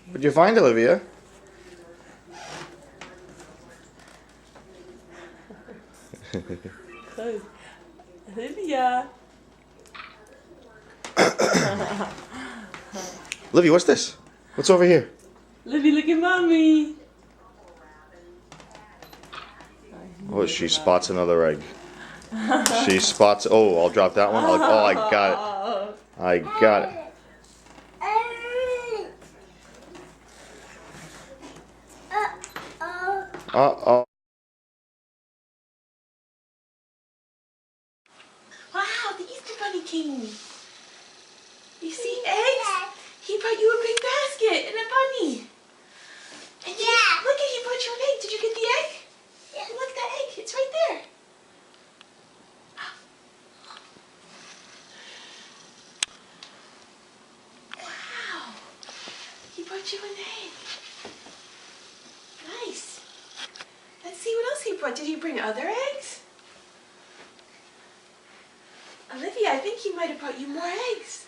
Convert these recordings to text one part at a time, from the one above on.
What'd you find, Olivia? Olivia. Olivia, what's this? What's over here? Olivia, look at mommy. Oh, she spots another egg. She spots. Oh, I'll drop that one. Oh, I got it. I got it. Uh-oh. Wow, the Easter Bunny King. You see eggs? He brought you a big basket and a bunny. And look at, he brought you an egg. Did you get the egg? Yeah. Look at that egg. It's right there. Wow. He brought you an egg. Nice. Let's see what else he brought. Did he bring other eggs? Olivia, I think he might have brought you more eggs.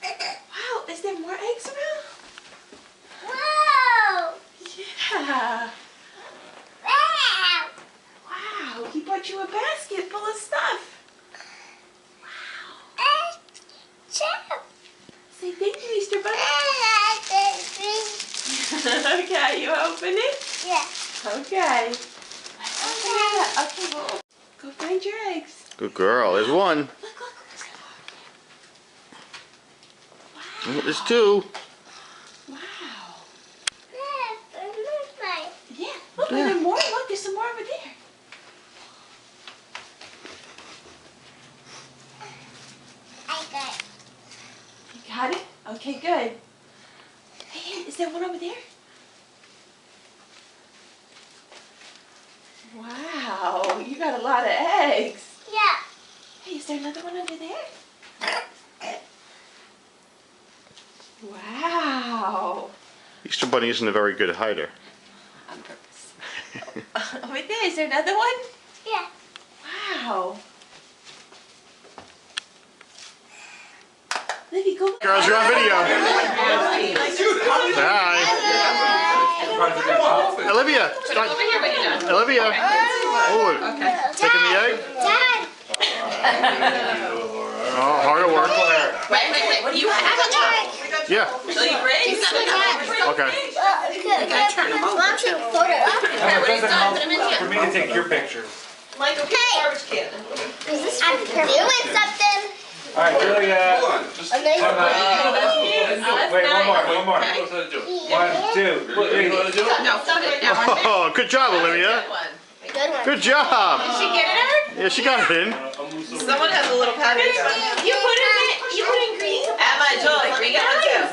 Wow, is there more eggs around? Wow! Yeah. Wow! Wow, he brought you a basket full of stuff. Wow. Say thank you, Easter Bunny. Okay, you open it? Yeah. Okay. Okay, well, go find your eggs. Good girl. There's one. Look. Wow. Oh, there's two. Wow. Yeah. Yeah, look, are there more? Look, there's some more over there. I got it. You got it? Okay, good. Hey, is there one over there? Wow, you got a lot of eggs. Yeah. Hey, is there another one under there? Wow. Easter Bunny isn't a very good hider. On purpose. Over there, is there another one? Yeah. Wow. Livy, go. Girls, you're on video. Hi. Olivia. Start. Olivia. Oh, Okay. taking the egg? Dad. Oh, hard at work. Wait. What do you have a child? Yeah. So you raise? Okay. Turn them over. Want to photo up? For me to take your pictures. Michael, get the garbage can. Is this I'm doing something? All right, Julia. Hold on, just And then Wait, one more. He knows how to do it. 1, 2, What, you know how to 3. do it? No, stop it now. Oh, good job, Olivia. good one. Good job. Did she get it her? Yeah, she got it in. Someone has a little package. You put in green. Emma, Julie, green one too.